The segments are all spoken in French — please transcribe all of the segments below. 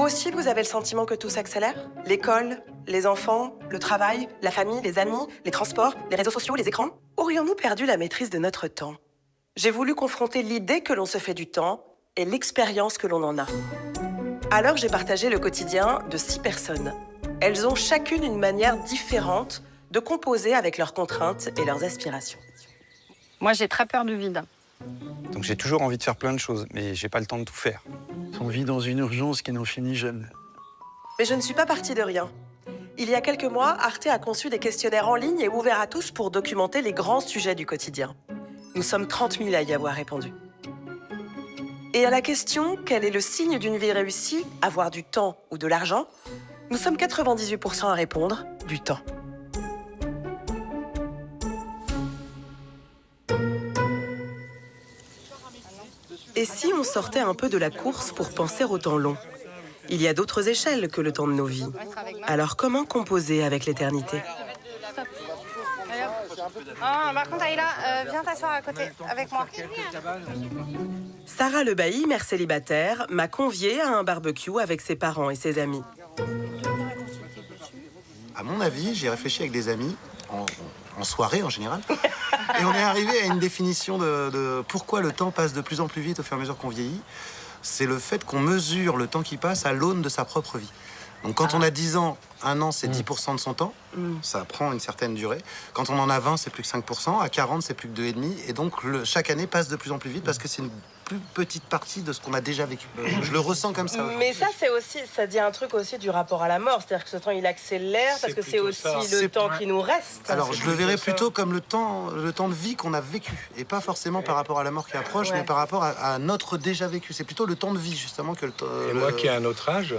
Vous aussi, vous avez le sentiment que tout s'accélère? L'école, les enfants, le travail, la famille, les amis, les transports, les réseaux sociaux, les écrans? Aurions-nous perdu la maîtrise de notre temps? J'ai voulu confronter l'idée que l'on se fait du temps et l'expérience que l'on en a. Alors j'ai partagé le quotidien de 6 personnes. Elles ont chacune une manière différente de composer avec leurs contraintes et leurs aspirations. Moi, j'ai très peur du vide. Donc j'ai toujours envie de faire plein de choses, mais j'ai pas le temps de tout faire. On vit dans une urgence qui n'en finit jamais. Mais je ne suis pas partie de rien. Il y a quelques mois, Arte a conçu des questionnaires en ligne et ouverts à tous pour documenter les grands sujets du quotidien. Nous sommes 30 000 à y avoir répondu. Et à la question « Quel est le signe d'une vie réussie, avoir du temps ou de l'argent ?», nous sommes 98% à répondre « du temps ». Et si on sortait un peu de la course pour penser au temps long? Il y a d'autres échelles que le temps de nos vies. Alors comment composer avec l'éternité? Par contre, Aïla, viens t'asseoir à côté avec moi. Sarah Lebailly, mère célibataire, m'a conviée à un barbecue avec ses parents et ses amis. À mon avis, j'ai réfléchi avec des amis, en soirée en général, et on est arrivé à une définition de pourquoi le temps passe de plus en plus vite au fur et à mesure qu'on vieillit. C'est le fait qu'on mesure le temps qui passe à l'aune de sa propre vie. Donc quand on a 10 ans, un an, c'est 10% de son temps. Ça prend une certaine durée. Quand on en a 20, c'est plus que 5%. À 40, c'est plus que 2,5%. Et donc chaque année passe de plus en plus vite parce que c'est une plus petite partie de ce qu'on a déjà vécu. Je le ressens comme ça. Mais ça, c'est aussi, ça dit un truc aussi du rapport à la mort. C'est-à-dire que ce temps, il accélère parce que c'est aussi le temps qui nous reste. Alors, je le verrais plutôt comme le temps de vie qu'on a vécu. Et pas forcément par rapport à la mort qui approche, mais par rapport à notre déjà vécu. C'est plutôt le temps de vie, justement, que le temps... Et moi qui ai un autre âge,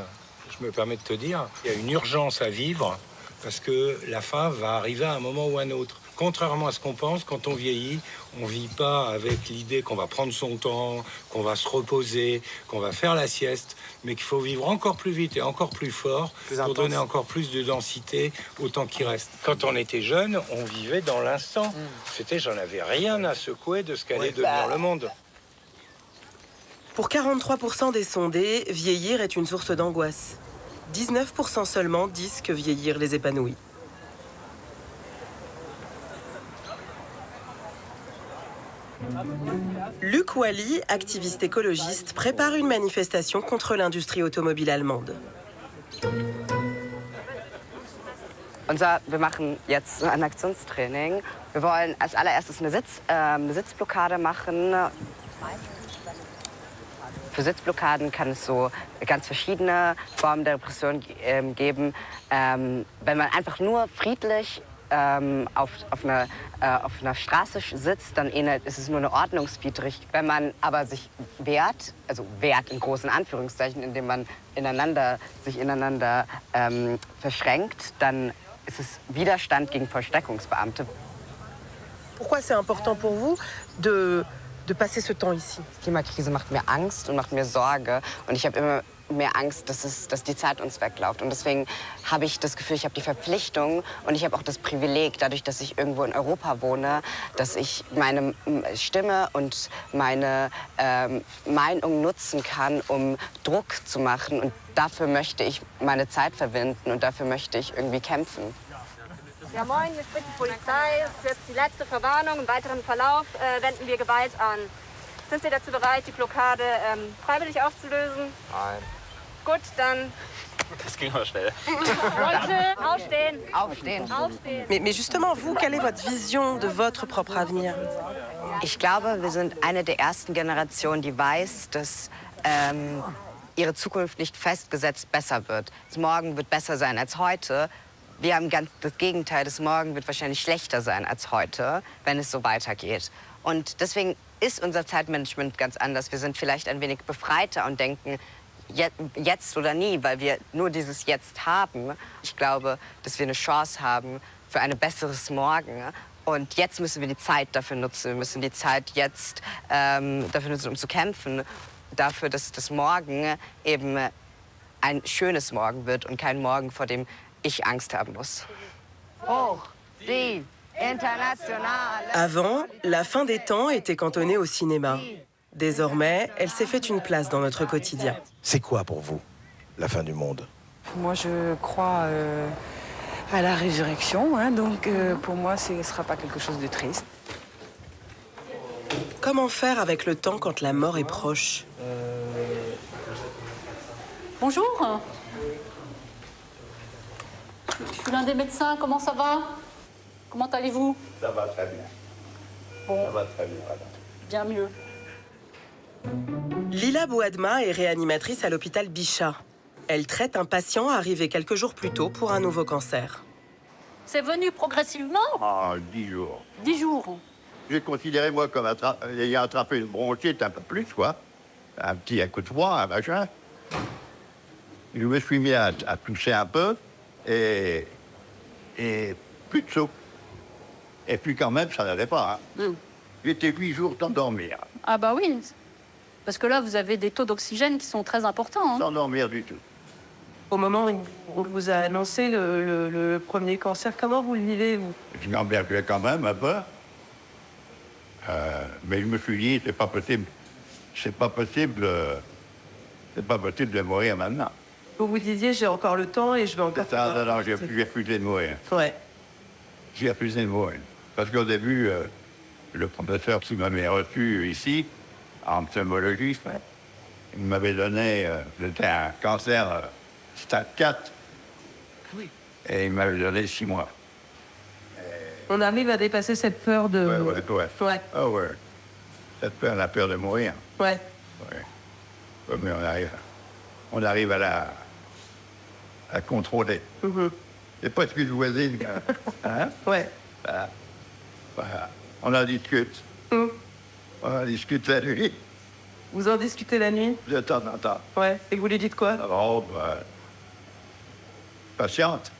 je me permets de te dire, il y a une urgence à vivre parce que la fin va arriver à un moment ou à un autre. Contrairement à ce qu'on pense, quand on vieillit, on vit pas avec l'idée qu'on va prendre son temps, qu'on va se reposer, qu'on va faire la sieste, mais qu'il faut vivre encore plus vite et encore plus fort pour donner encore plus de densité au temps qui reste. Quand on était jeune, on vivait dans l'instant. C'était, j'en avais rien à secouer de ce qu'allait devenir le monde. Pour 43% des sondés, vieillir est une source d'angoisse. 19% seulement disent que vieillir les épanouit. Luc Wally, activiste écologiste, prépare une manifestation contre l'industrie automobile allemande. Wir machen jetzt ein Aktionstraining. Wir wollen als allererstes eine Sitzblockade machen. Für Sitzblockaden kann es so ganz verschiedene Formen der Repression geben. Wenn man einfach nur friedlich auf einer Straße sitzt, dann ist es nur eine ordnungswidrig. Wenn man aber sich wehrt, also wehrt in großen Anführungszeichen, indem man sich ineinander verschränkt, dann ist es Widerstand gegen Vollstreckungsbeamte. Pourquoi c'est important pour vous de passer ce temps ici? Die Klimakrise macht mir Angst und macht mir Sorge. Und ich habe immer mehr Angst, dass die Zeit uns wegläuft. Und deswegen habe ich das Gefühl, ich habe die Verpflichtung und ich habe auch das Privileg, dadurch, dass ich irgendwo in Europa wohne, dass ich meine Stimme und meine Meinung nutzen kann, um Druck zu machen. Und dafür möchte ich meine Zeit verwenden und dafür möchte ich irgendwie kämpfen. Ja, moin, hier spricht die Polizei. Das ist jetzt die letzte Verwarnung. Im weiteren Verlauf wenden wir Gewalt an. Sind Sie dazu bereit, die Blockade freiwillig aufzulösen? Nein. Gut, dann... Das ging aber schnell. Leute, aufstehen. Aufstehen. Aufstehen. Mais justement, vous, quelle est votre vision de votre propre avenir? Ich glaube, wir sind eine der ersten Generationen, die weiß, dass ihre Zukunft nicht festgesetzt besser wird. Das Morgen wird besser sein als heute. Wir haben ganz das Gegenteil. Das Morgen wird wahrscheinlich schlechter sein als heute, wenn es so weitergeht. Und deswegen ist unser Zeitmanagement ganz anders. Wir sind vielleicht ein wenig befreiter und denken, jetzt oder nie, weil wir nur dieses Jetzt haben. Ich glaube, dass wir eine Chance haben für ein besseres Morgen. Und jetzt müssen wir die Zeit dafür nutzen. Wir müssen die Zeit jetzt dafür nutzen, um zu kämpfen. Dafür, dass das Morgen eben ein schönes Morgen wird und kein Morgen, vor dem ich Angst haben muss. Hoch die internationale. Avant, la fin des temps était cantonnée au cinéma. Désormais, elle s'est fait une place dans notre quotidien. C'est quoi pour vous la fin du monde? Moi, je crois à la résurrection, hein, donc pour moi, ce ne sera pas quelque chose de triste. Comment faire avec le temps quand la mort est proche? Bonjour. Je suis l'un des médecins, comment ça va? Comment allez-vous? Ça va très bien. Bon. Ça va très bien, madame. Bien mieux. Lila Bouadma est réanimatrice à l'hôpital Bichat. Elle traite un patient arrivé quelques jours plus tôt pour un nouveau cancer. C'est venu progressivement? Ah, 10 jours. 10 jours. J'ai considéré, moi, comme ayant attrapé une bronchite un peu plus, quoi. Un petit coup de froid, un machin. Je me suis mis à tousser un peu et plus de soupe. Et puis quand même, ça n'allait pas. Hein. J'étais 8 jours sans dormir. Ah bah oui. Parce que là, vous avez des taux d'oxygène qui sont très importants. Hein. Sans dormir du tout. Au moment où on vous a annoncé le premier cancer, comment vous le vivez, vous? Je m'emmergeais quand même un peu. Mais je me suis dit, c'est pas possible. C'est pas possible de mourir maintenant. Vous vous disiez, j'ai encore le temps et je vais encore... Non, j'ai refusé de mourir. Ouais. J'ai refusé de mourir. Parce qu'au début, le professeur qui m'avait reçu ici, en pneumologie, il m'avait donné, c'était un cancer stade 4. Oui. Et il m'avait donné 6 mois. On arrive à dépasser cette peur de... Ouais. Ah ouais. Cette peur, la peur de mourir. Ouais. Ouais. Mais on arrive à contrôler. C'est pas ce que je voisine. Hein? Ouais. Voilà. On en discute. On en discute la nuit. Vous en discutez la nuit? De temps en temps. Ouais. Et vous lui dites quoi? Oh, patiente.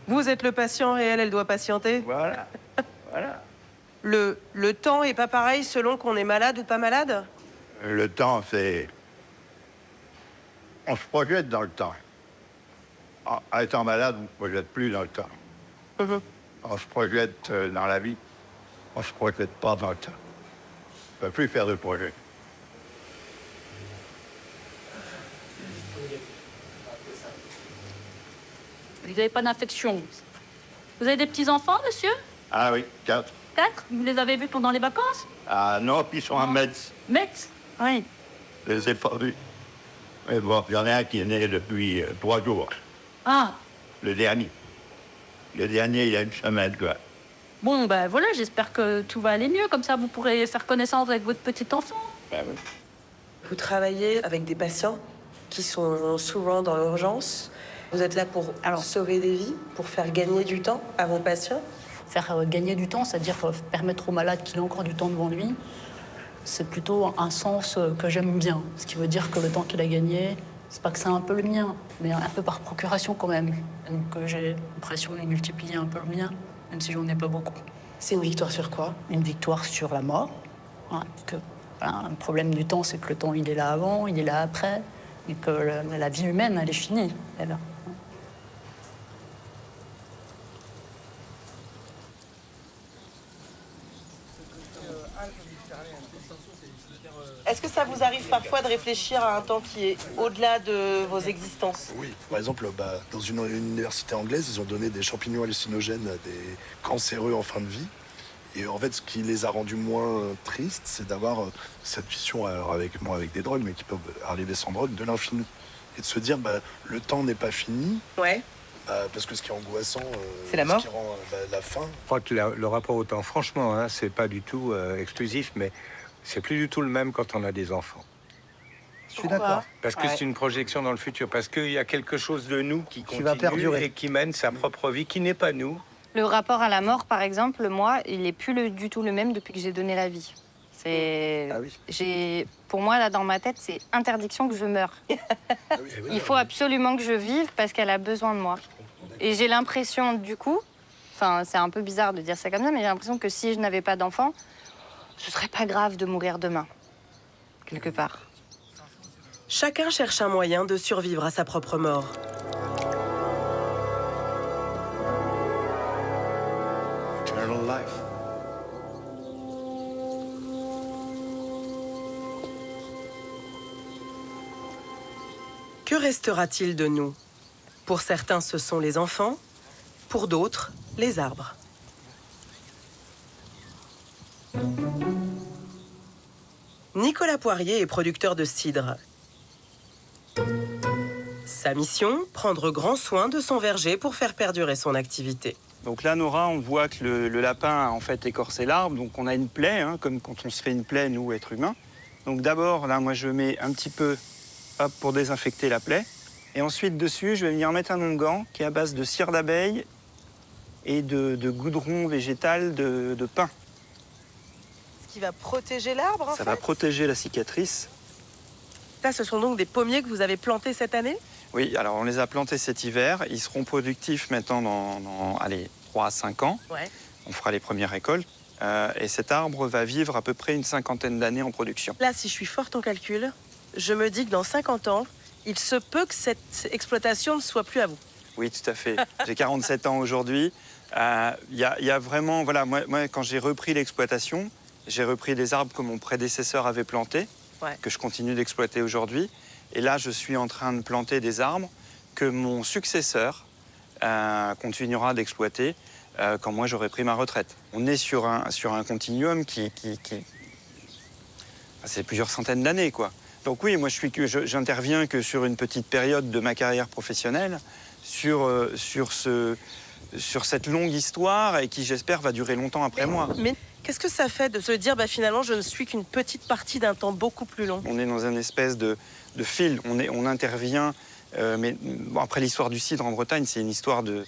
Vous êtes le patient et elle doit patienter? Voilà. Voilà. Le temps est pas pareil selon qu'on est malade ou pas malade? Le temps, c'est... On se projette dans le temps. En étant malade, on ne se projette plus dans le temps. On se projette dans la vie. On ne se projette pas dans le temps. On ne peut plus faire de projet. Vous n'avez pas d'infection. Vous avez des petits-enfants, monsieur? Ah oui, 4. 4? Vous les avez vus pendant les vacances? Ah non, puis ils sont en Metz. Metz? Oui. Je les ai pas vus. Mais bon, il y en a un qui est né depuis 3 jours. Ah. Le dernier. Le dernier, il y a une semaine, quoi. Bon, ben voilà, j'espère que tout va aller mieux. Comme ça, vous pourrez faire connaissance avec votre petit enfant. Ben oui. Vous travaillez avec des patients qui sont souvent dans l'urgence. Vous êtes là pour sauver des vies, pour faire gagner du temps à vos patients? Faire gagner du temps, c'est-à-dire permettre au malade qu'il ait encore du temps devant lui, c'est plutôt un sens que j'aime bien. Ce qui veut dire que le temps qu'il a gagné, c'est pas que c'est un peu le mien, mais un peu par procuration quand même. Donc j'ai l'impression de multiplier un peu le mien, même si j'en ai pas beaucoup. C'est une victoire sur quoi? Une victoire sur la mort. Ouais, parce que le problème du temps, c'est que le temps, il est là avant, il est là après, et que la vie humaine, elle est finie. Elle. Est-ce que ça vous arrive parfois de réfléchir à un temps qui est au-delà de vos existences? Oui, par exemple, dans une université anglaise, ils ont donné des champignons hallucinogènes à des cancéreux en fin de vie. Et en fait, ce qui les a rendus moins tristes, c'est d'avoir cette vision, alors avec des drogues, mais qui peuvent arriver sans drogue, de l'infini. Et de se dire, le temps n'est pas fini. Ouais. Parce que ce qui est angoissant, c'est la mort. Ce qui rend la fin. Je crois que le rapport au temps, franchement, hein, c'est pas du tout exclusif, mais c'est plus du tout le même quand on a des enfants. Je suis d'accord. Parce que c'est une projection dans le futur, parce qu'il y a quelque chose de nous qui continue va perdurer et qui mène sa propre vie, qui n'est pas nous. Le rapport à la mort, par exemple, moi, il n'est plus du tout le même depuis que j'ai donné la vie. Pour moi, là, dans ma tête, c'est interdiction que je meure. Il faut absolument que je vive parce qu'elle a besoin de moi. Et j'ai l'impression, du coup, enfin, c'est un peu bizarre de dire ça comme ça, mais j'ai l'impression que si je n'avais pas d'enfant, ce serait pas grave de mourir demain, quelque part. Chacun cherche un moyen de survivre à sa propre mort. Eternal life. Que restera-t-il de nous? Pour certains, ce sont les enfants, pour d'autres, les arbres. Nicolas Poirier est producteur de cidre. Sa mission, prendre grand soin de son verger pour faire perdurer son activité. Donc là, Nora, on voit que le lapin a en fait écorcé l'arbre, donc on a une plaie, hein, comme quand on se fait une plaie, nous, êtres humains. Donc d'abord, là, moi, je mets un petit peu, hop, pour désinfecter la plaie. Et ensuite, dessus, je vais venir mettre un onguent qui est à base de cire d'abeille et de goudron végétal de pin. Ce qui va protéger l'arbre, Ça va protéger la cicatrice. Ça, ce sont donc des pommiers que vous avez plantés cette année? Oui, alors on les a plantés cet hiver. Ils seront productifs maintenant dans allez, 3 à 5 ans. Ouais. On fera les premières récoltes. Et cet arbre va vivre à peu près une cinquantaine d'années en production. Là, si je suis forte en calcul, je me dis que dans 50 ans, il se peut que cette exploitation ne soit plus à vous. Oui, tout à fait. J'ai 47 ans aujourd'hui. Y a vraiment, voilà, moi quand j'ai repris l'exploitation, j'ai repris des arbres que mon prédécesseur avait plantés, que je continue d'exploiter aujourd'hui. Et là, je suis en train de planter des arbres que mon successeur continuera d'exploiter quand moi j'aurai pris ma retraite. On est sur un continuum qui c'est plusieurs centaines d'années, quoi. Donc oui, moi j'interviens que sur une petite période de ma carrière professionnelle, sur cette longue histoire et qui, j'espère, va durer longtemps après moi. Mais qu'est-ce que ça fait de se dire, finalement, je ne suis qu'une petite partie d'un temps beaucoup plus long? On est dans une espèce de fil, on intervient, mais bon, après l'histoire du cidre en Bretagne, c'est une histoire de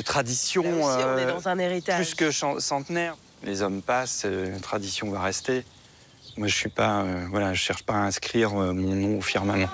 tradition. Là aussi, on est dans un héritage. Plus que centenaire. Les hommes passent, la tradition va rester. Moi, je suis pas, je cherche pas à inscrire mon nom au firmament.